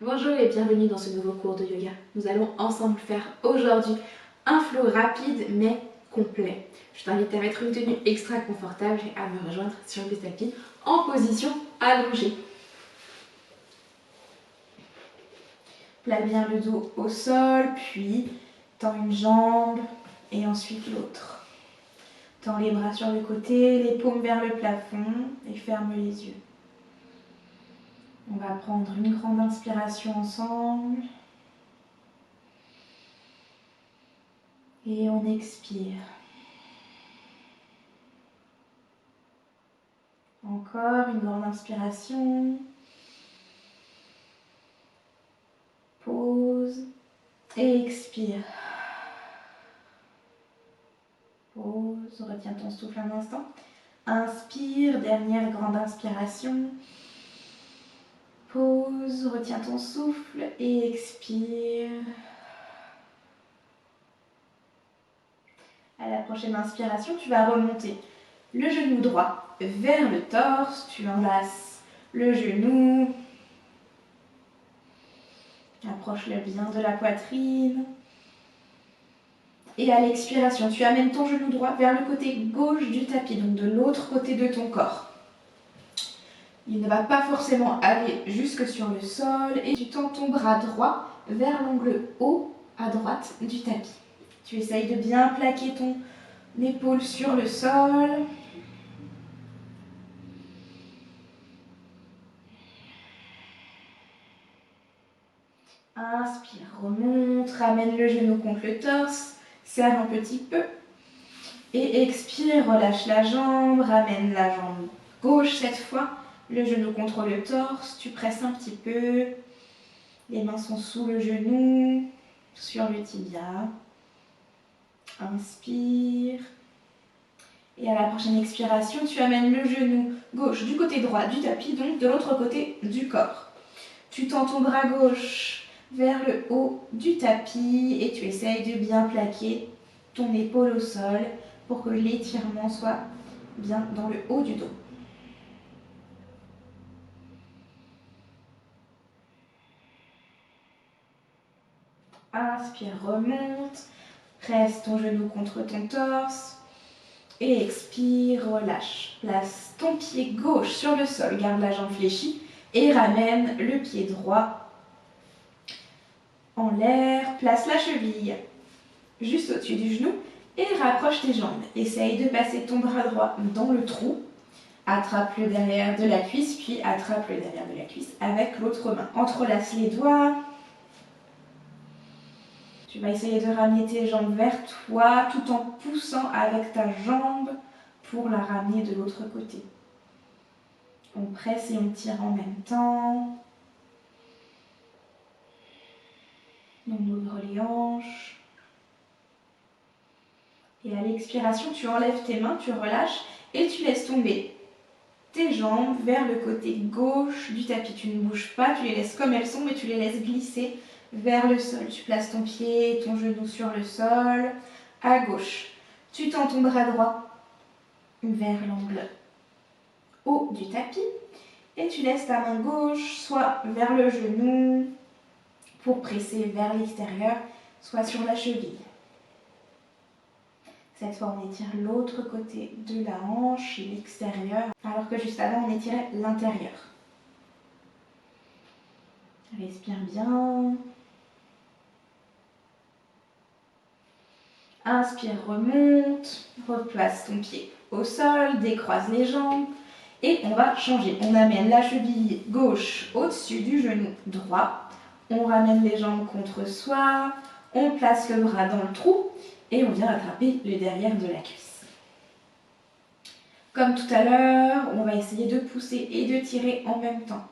Bonjour et bienvenue dans ce nouveau cours de yoga. Nous allons ensemble faire aujourd'hui un flow rapide mais complet. Je t'invite à mettre une tenue extra confortable et à me rejoindre sur le tapis en position allongée. Place bien le dos au sol, puis tends une jambe et ensuite l'autre. Tends les bras sur le côté, les paumes vers le plafond et ferme les yeux. On va prendre une grande inspiration ensemble. Et on expire. Encore une grande inspiration. Pause. Et expire. Pause. Retiens ton souffle un instant. Inspire. Dernière grande inspiration. Pause. Retiens ton souffle et expire. À la prochaine inspiration, tu vas remonter le genou droit vers le torse. Tu enlaces le genou. Approche-le bien de la poitrine. Et à l'expiration, tu amènes ton genou droit vers le côté gauche du tapis, donc de l'autre côté de ton corps. Il ne va pas forcément aller jusque sur le sol et tu tends ton bras droit vers l'angle haut à droite du tapis. Tu essayes de bien plaquer ton épaule sur le sol. Inspire, remonte, ramène le genou contre le torse, serre un petit peu. Et expire, relâche la jambe, ramène la jambe gauche cette fois, le genou contre le torse, tu presses un petit peu. Les mains sont sous le genou, sur le tibia. Inspire. Et à la prochaine expiration, tu amènes le genou gauche du côté droit du tapis, donc de l'autre côté du corps. Tu tends ton bras gauche vers le haut du tapis et tu essayes de bien plaquer ton épaule au sol pour que l'étirement soit bien dans le haut du dos. Inspire, remonte, presse ton genou contre ton torse et expire, relâche. Place ton pied gauche sur le sol, garde la jambe fléchie et ramène le pied droit en l'air. Place la cheville juste au-dessus du genou et rapproche tes jambes. Essaye de passer ton bras droit dans le trou. Attrape le derrière de la cuisse, puis attrape le derrière de la cuisse avec l'autre main. Entrelace les doigts. Tu vas essayer de ramener tes jambes vers toi tout en poussant avec ta jambe pour la ramener de l'autre côté. On presse et on tire en même temps. On ouvre les hanches. Et à l'expiration, tu enlèves tes mains, tu relâches et tu laisses tomber tes jambes vers le côté gauche du tapis. Tu ne bouges pas, tu les laisses comme elles sont, mais tu les laisses glisser vers le sol. Tu places ton pied, ton genou sur le sol, à gauche. Tu tends ton bras droit vers l'angle haut du tapis et tu laisses ta main gauche soit vers le genou pour presser vers l'extérieur, soit sur la cheville. Cette fois, on étire l'autre côté de la hanche, l'extérieur, alors que juste avant, on étirait l'intérieur. Respire bien. Inspire, remonte, replace ton pied au sol, décroise les jambes et on va changer. On amène la cheville gauche au-dessus du genou droit, on ramène les jambes contre soi, on place le bras dans le trou et on vient attraper le derrière de la cuisse. Comme tout à l'heure, on va essayer de pousser et de tirer en même temps.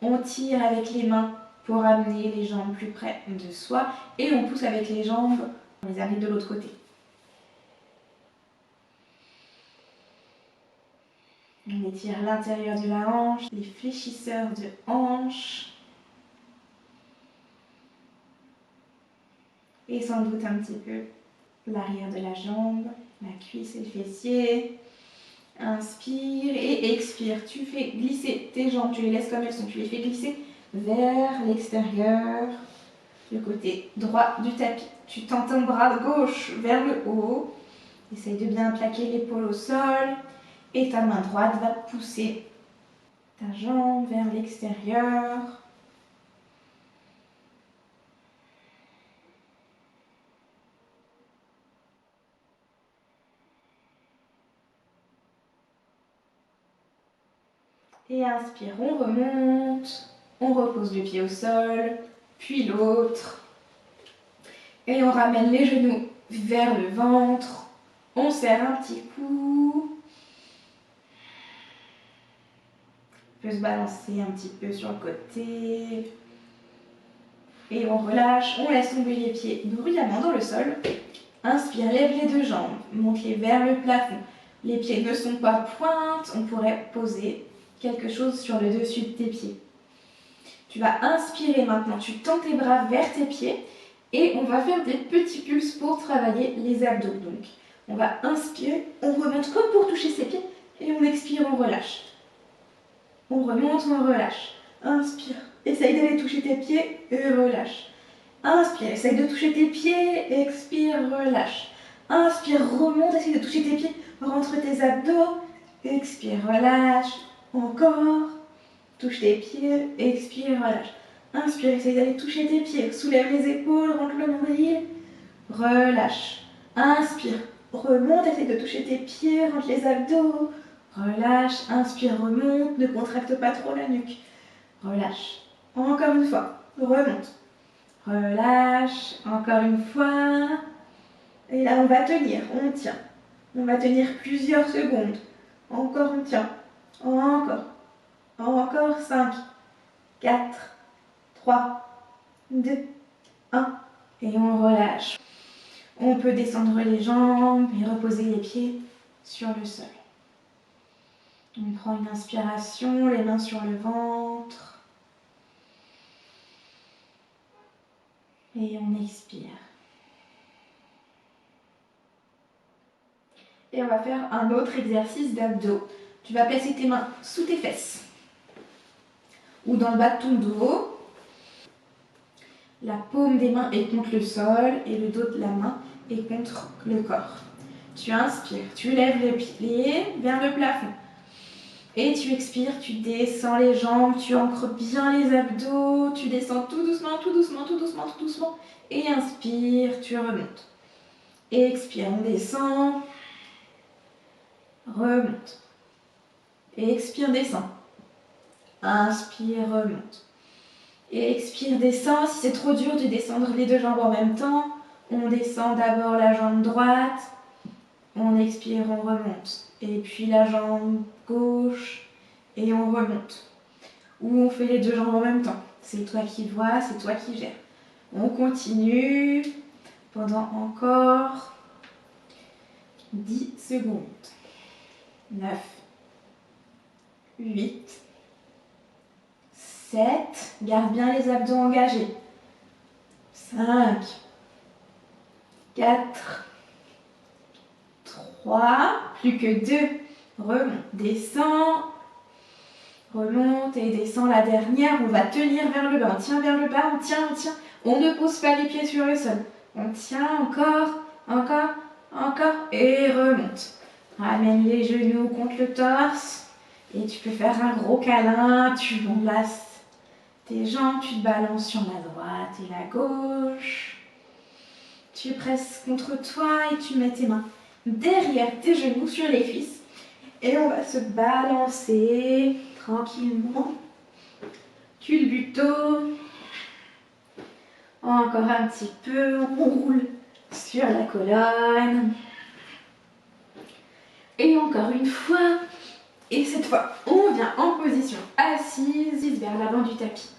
On tire avec les mains pour amener les jambes plus près de soi et on pousse avec les jambes pour les amener de l'autre côté. On étire l'intérieur de la hanche, les fléchisseurs de hanche. Et sans doute un petit peu l'arrière de la jambe, la cuisse et le fessier. Inspire et expire. Tu fais glisser tes jambes, tu les laisses comme elles sont, tu les fais glisser vers l'extérieur, le côté droit du tapis. Tu tends ton bras gauche vers le haut. Essaye de bien plaquer l'épaule au sol. Et ta main droite va pousser ta jambe vers l'extérieur. Et inspire, on remonte, on repose le pied au sol, puis l'autre. Et on ramène les genoux vers le ventre. On serre un petit coup. On peut se balancer un petit peu sur le côté. Et on relâche, on laisse tomber les pieds bruyamment dans le sol. Inspire, lève les deux jambes, monte-les vers le plafond. Les pieds ne sont pas pointes, on pourrait poser quelque chose sur le dessus de tes pieds. Tu vas inspirer maintenant, tu tends tes bras vers tes pieds et on va faire des petits pulses pour travailler les abdos. Donc, on va inspirer, on remonte comme pour toucher ses pieds et on expire, on relâche. On remonte, on relâche. Inspire, essaye d'aller toucher tes pieds et relâche. Inspire, essaye de toucher tes pieds, expire, relâche. Inspire, remonte, essaye de toucher tes pieds, rentre tes abdos, expire, relâche. Encore, touche tes pieds, expire, relâche. Inspire, essaye d'aller toucher tes pieds, soulève les épaules, rentre le nombril, relâche. Inspire, remonte, essaye de toucher tes pieds, rentre les abdos, relâche. Inspire, remonte, ne contracte pas trop la nuque, relâche. Encore une fois, remonte. Relâche, encore une fois. Et là, on va tenir, on tient. On va tenir plusieurs secondes. Encore, on tient. Encore. Encore, 5, 4, 3, 2, 1. Et on relâche. On peut descendre les jambes et reposer les pieds sur le sol. On prend une inspiration, les mains sur le ventre. Et on expire. Et on va faire un autre exercice d'abdos. Tu vas placer tes mains sous tes fesses ou dans le bas de ton dos. La paume des mains est contre le sol et le dos de la main est contre le corps. Tu inspires, tu lèves les pieds vers le plafond. Et tu expires, tu descends les jambes, tu ancres bien les abdos, tu descends tout doucement, tout doucement, tout doucement, tout doucement. Et inspire, tu remontes. Expire, on descend. Remonte. Expire, descend. Inspire, remonte. Expire, descend. Si c'est trop dur de descendre les deux jambes en même temps, on descend d'abord la jambe droite. On expire, on remonte. Et puis la jambe gauche et on remonte. Ou on fait les deux jambes en même temps. C'est toi qui vois, c'est toi qui gères. On continue pendant encore 10 secondes. 9, 8, 7, garde bien les abdos engagés. 5, 4, 3, plus que 2. Remonte, descend, remonte et descend la dernière. On va tenir vers le bas. On tient vers le bas, on tient, on tient. On ne pose pas les pieds sur le sol. On tient encore, encore, encore et remonte. Ramène les genoux contre le torse et tu peux faire un gros câlin. Tu enlaces tes jambes, tu te balances sur la droite et la gauche. Tu presses contre toi et tu mets tes mains derrière tes genoux sur les cuisses. Et on va se balancer tranquillement. Culbuto. Encore un petit peu. On roule sur la colonne. Et encore une fois. Et cette fois, on vient en position assise vers l'avant du tapis.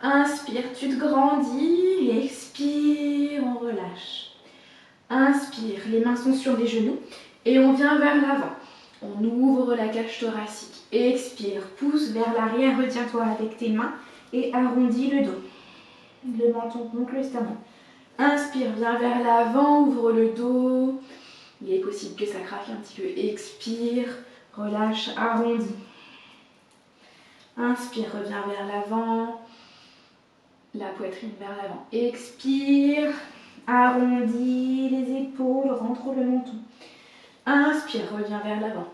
Inspire, tu te grandis. Expire, on relâche. Inspire, les mains sont sur les genoux. Et on vient vers l'avant. On ouvre la cage thoracique. Expire, pousse vers l'arrière, retiens-toi avec tes mains et arrondis le dos. Le menton contre le sternum. Inspire, viens vers l'avant, ouvre le dos. Il est possible que ça craque un petit peu. Expire, relâche, arrondis. Inspire, reviens vers l'avant. la poitrine vers l'avant. Expire, arrondis les épaules, rentre le menton. Inspire, reviens vers l'avant.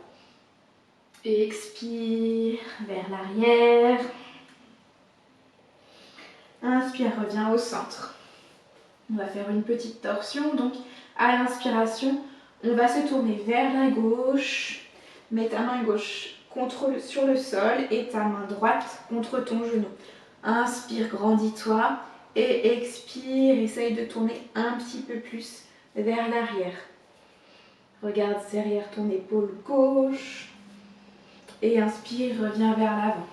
Expire, vers l'arrière. Inspire, reviens au centre. On va faire une petite torsion. Donc, à l'inspiration, on va se tourner vers la gauche. Mets ta main gauche sur le sol et ta main droite contre ton genou. Inspire, grandis-toi et expire, essaye de tourner un petit peu plus vers l'arrière. Regarde derrière ton épaule gauche et inspire, reviens vers l'avant.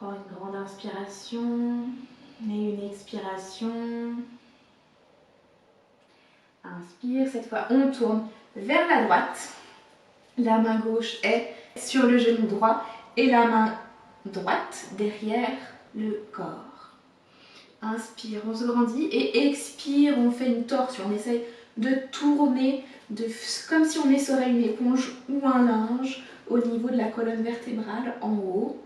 Prends une grande inspiration et une expiration. Inspire, cette fois on tourne vers la droite. La main gauche est sur le genou droit et la main droite derrière le corps. Inspire, on se grandit et expire, on fait une torsion. On essaye de tourner comme si on essorait une éponge ou un linge au niveau de la colonne vertébrale en haut.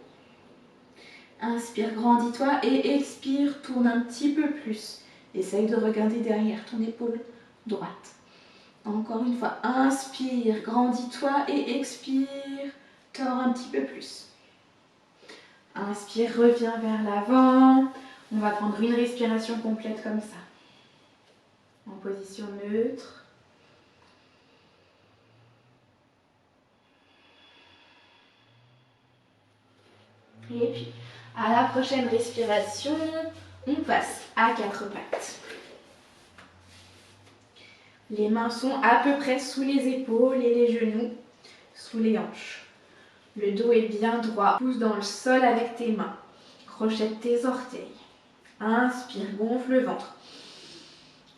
Inspire, grandis-toi et expire, tourne un petit peu plus. Essaye de regarder derrière ton épaule droite. Encore une fois, inspire, grandis-toi et expire, tord un petit peu plus. Inspire, reviens vers l'avant. On va prendre une respiration complète comme ça. En position neutre. Et puis, à la prochaine respiration, on passe à quatre pattes. Les mains sont à peu près sous les épaules et les genoux sous les hanches. Le dos est bien droit. Pousse dans le sol avec tes mains. Crochette tes orteils. Inspire, gonfle le ventre.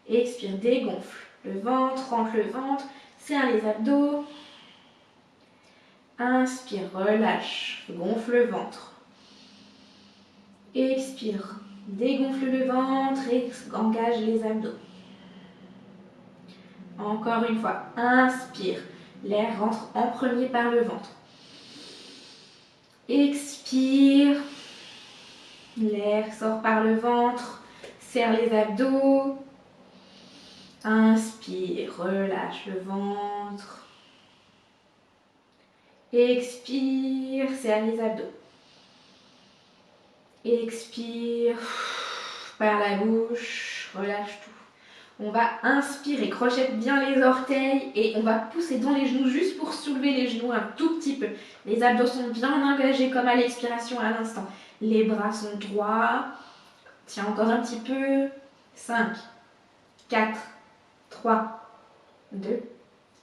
Expire, dégonfle le ventre, rentre le ventre, serre les abdos. Inspire, relâche, gonfle le ventre. Expire, dégonfle le ventre et engage les abdos. Encore une fois, inspire, l'air rentre en premier par le ventre. Expire, l'air sort par le ventre, serre les abdos. Inspire, relâche le ventre. Expire, serre les abdos. Expire, par la bouche, relâche tout. On va inspirer, crochette bien les orteils et on va pousser dans les genoux juste pour soulever les genoux un tout petit peu. Les abdos sont bien engagés comme à l'expiration à l'instant. Les bras sont droits. Tiens encore un petit peu. 5, 4, 3, 2,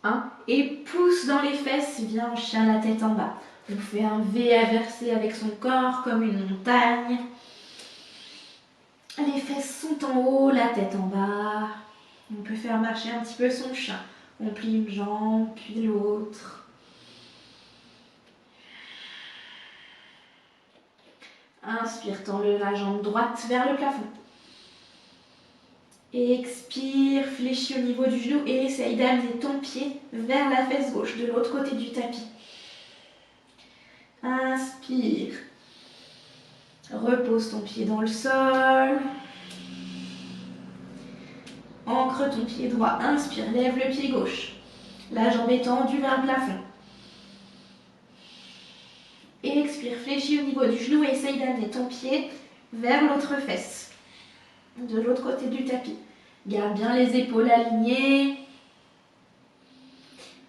1. Et pousse dans les fesses, viens en chien la tête en bas. On fait un V inversé avec son corps comme une montagne. Les fesses sont en haut, la tête en bas. On peut faire marcher un petit peu son chien. On plie une jambe, puis l'autre. Inspire, tends la jambe droite vers le plafond. Expire, fléchis au niveau du genou et essaye d'amener ton pied vers la fesse gauche, de l'autre côté du tapis. Inspire. Repose ton pied dans le sol. Ancre ton pied droit. Inspire, lève le pied gauche. La jambe est tendue vers le plafond. Expire, fléchis au niveau du genou et essaye d'amener ton pied vers l'autre fesse, de l'autre côté du tapis. Garde bien les épaules alignées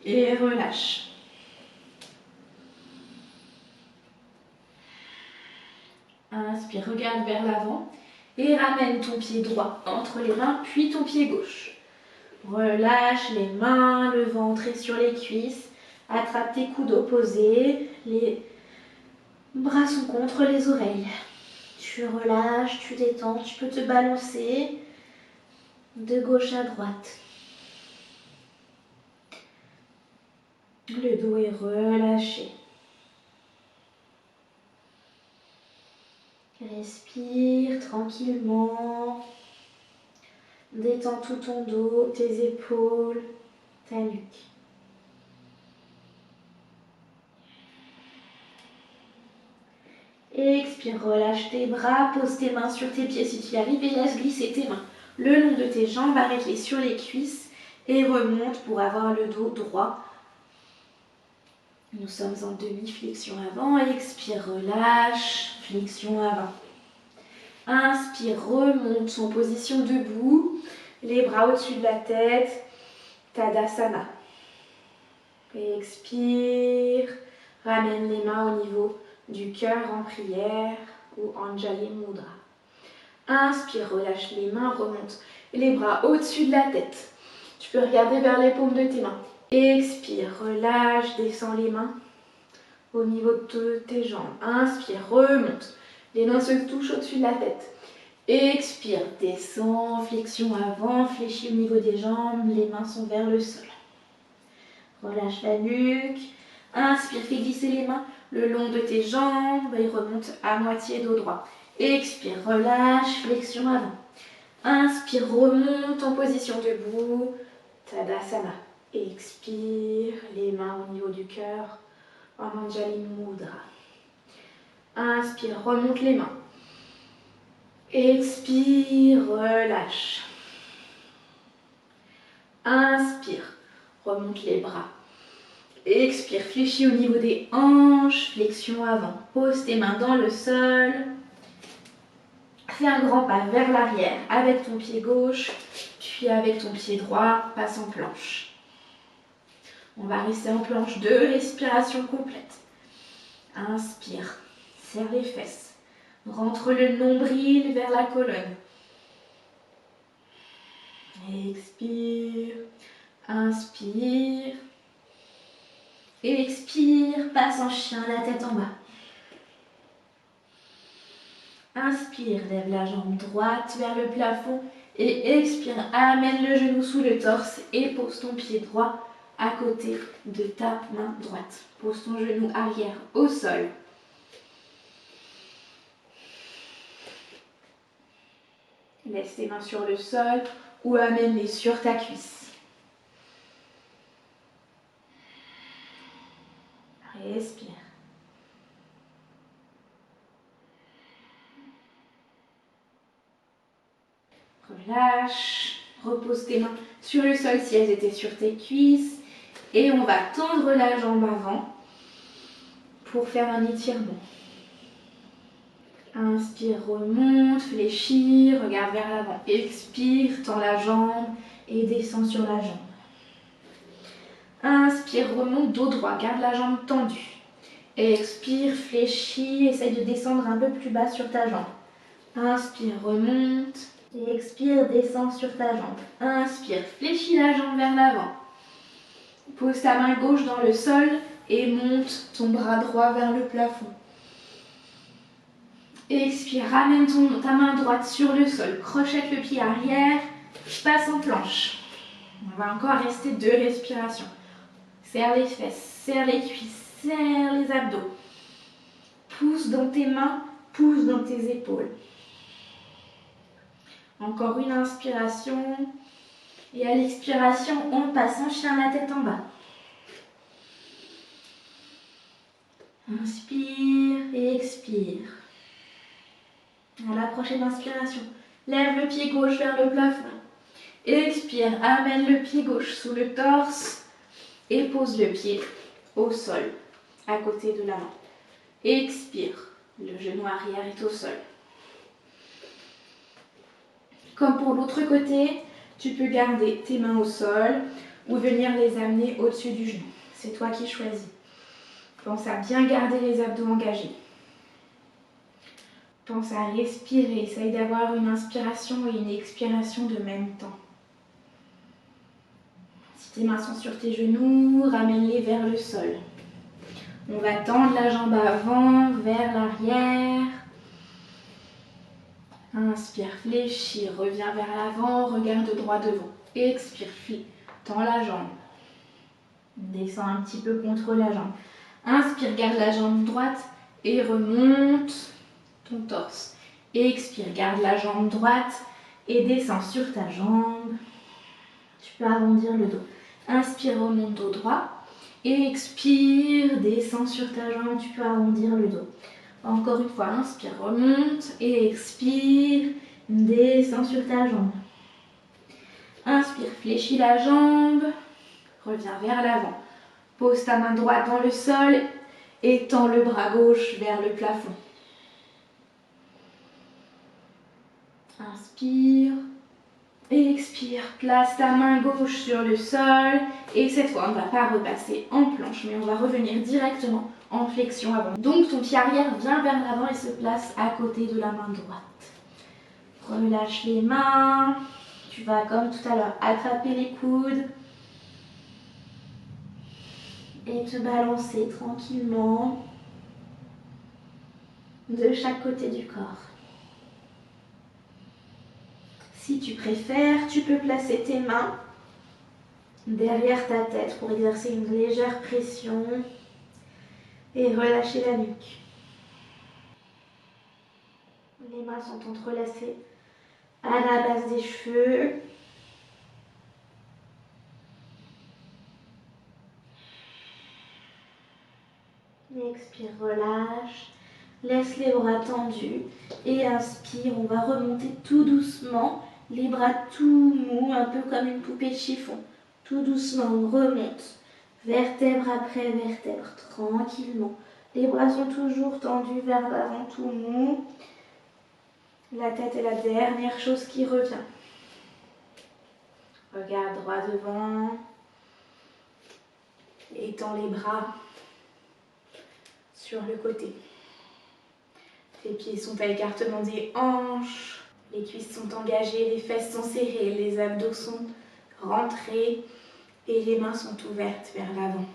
et relâche. Inspire, regarde vers l'avant et ramène ton pied droit entre les mains, puis ton pied gauche. Relâche les mains, le ventre est sur les cuisses. Attrape tes coudes opposés, les bras sont contre les oreilles. Tu relâches, tu détends, tu peux te balancer de gauche à droite. Le dos est relâché. Respire tranquillement. Détends tout ton dos, tes épaules, ta nuque. Expire, relâche tes bras, pose tes mains sur tes pieds si tu y arrives et laisse glisser tes mains le long de tes jambes, arrête-les sur les cuisses et remonte pour avoir le dos droit. Nous sommes en demi-flexion avant, expire, relâche, flexion avant. Inspire, remonte en position debout, les bras au-dessus de la tête, Tadasana. Expire, ramène les mains au niveau du cœur en prière ou Anjali Mudra. Inspire, relâche les mains, remonte les bras au-dessus de la tête. Tu peux regarder vers les paumes de tes mains. Expire, relâche, descends les mains au niveau de tes jambes. Inspire, remonte. Les mains se touchent au-dessus de la tête. Expire, descends, flexion avant, fléchis au niveau des jambes, les mains sont vers le sol. Relâche la nuque. Inspire, fais glisser les mains le long de tes jambes et remonte à moitié dos droit. Expire, relâche, flexion avant. Inspire, remonte en position debout, Tadasana. Expire, les mains au niveau du cœur, en Anjali Mudra. Inspire, remonte les mains. Expire, relâche. Inspire, remonte les bras. Expire, fléchis au niveau des hanches, flexion avant. Pose tes mains dans le sol. Fais un grand pas vers l'arrière avec ton pied gauche, puis avec ton pied droit, passe en planche. On va rester en planche, 2 respirations complètes. Inspire, serre les fesses. Rentre le nombril vers la colonne. Expire, inspire. Expire, passe en chien, la tête en bas. Inspire, lève la jambe droite vers le plafond et expire, amène le genou sous le torse et pose ton pied droit à côté de ta main droite. Pose ton genou arrière au sol. Laisse tes mains sur le sol ou amène-les sur ta cuisse. Respire. Relâche. Repose tes mains sur le sol si elles étaient sur tes cuisses. Et on va tendre la jambe avant pour faire un étirement. Inspire, remonte, fléchis, regarde vers l'avant. Expire, tends la jambe et descends sur la jambe. Inspire, remonte, dos droit, garde la jambe tendue. Expire, fléchis, essaye de descendre un peu plus bas sur ta jambe. Inspire, remonte. Et expire, descends sur ta jambe. Inspire, fléchis la jambe vers l'avant. Pose ta main gauche dans le sol et monte ton bras droit vers le plafond. Expire, ramène ta main droite sur le sol, crochette le pied arrière, passe en planche. On va encore rester 2 respirations. Serre les fesses, serre les cuisses, serre les abdos. Pousse dans tes mains, pousse dans tes épaules. Encore une inspiration. Et à l'expiration, on passe en chien, la tête en bas. Inspire et expire. À la prochaine inspiration, lève le pied gauche vers le plafond. Expire, amène le pied gauche sous le torse et pose le pied au sol, à côté de la main. Expire, le genou arrière est au sol. Comme pour l'autre côté, tu peux garder tes mains au sol ou venir les amener au-dessus du genou. C'est toi qui choisis. Pense à bien garder les abdos engagés. Pense à respirer. Essaye d'avoir une inspiration et une expiration de même temps. Si tes mains sont sur tes genoux, ramène-les vers le sol. On va tendre la jambe avant, vers l'arrière. Inspire, fléchis, reviens vers l'avant, regarde droit devant. Expire, tends la jambe. Descends un petit peu contre la jambe. Inspire, garde la jambe droite et remonte ton torse. Expire, garde la jambe droite et descends sur ta jambe. Tu peux arrondir le dos. Inspire, remonte dos droit. Expire, descends sur ta jambe, tu peux arrondir le dos. Encore une fois, inspire, remonte et expire, descends sur ta jambe. Inspire, fléchis la jambe, reviens vers l'avant. Pose ta main droite dans le sol et tends le bras gauche vers le plafond. Inspire et expire. Place ta main gauche sur le sol et cette fois on ne va pas repasser en planche mais on va revenir directement en flexion avant. Donc ton pied arrière vient vers l'avant et se place à côté de la main droite. Relâche les mains. Tu vas comme tout à l'heure attraper les coudes et te balancer tranquillement de chaque côté du corps. Si tu préfères, tu peux placer tes mains derrière ta tête pour exercer une légère pression et relâcher la nuque. Les mains sont entrelacées à la base des cheveux. Expire, relâche. Laisse les bras tendus et inspire. On va remonter tout doucement. Les bras tout mous, un peu comme une poupée de chiffon. Tout doucement, on remonte. Vertèbre après vertèbre, tranquillement. Les bras sont toujours tendus vers l'avant, tout mou. La tête est la dernière chose qui revient. Regarde droit devant. Étends les bras sur le côté. Tes pieds sont à l'écartement des hanches. Les cuisses sont engagées, les fesses sont serrées, les abdos sont rentrés et les mains sont ouvertes vers l'avant.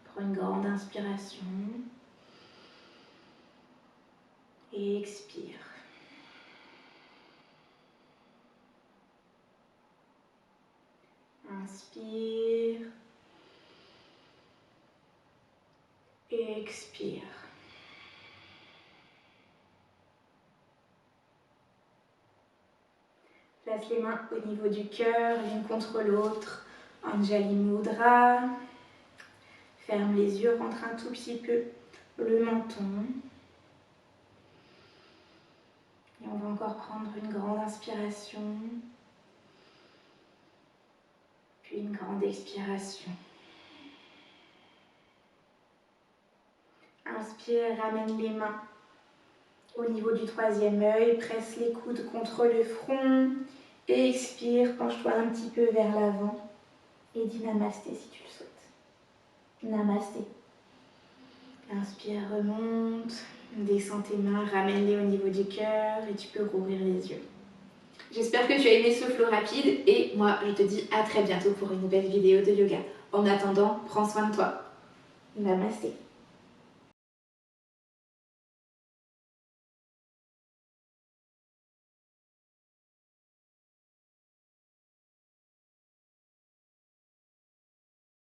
Prends une grande inspiration et expire. Inspire et expire. Place les mains au niveau du cœur, l'une contre l'autre. Anjali Mudra. Ferme les yeux, rentre un tout petit peu le menton. Et on va encore prendre une grande inspiration. Puis une grande expiration. Inspire, ramène les mains au niveau du troisième œil, presse les coudes contre le front. Et expire, penche-toi un petit peu vers l'avant. Et dis namasté si tu le souhaites. Namasté. Inspire, remonte. Descends tes mains, ramène-les au niveau du cœur et tu peux rouvrir les yeux. J'espère que tu as aimé ce flow rapide et moi je te dis à très bientôt pour une nouvelle vidéo de yoga. En attendant, prends soin de toi. Namasté.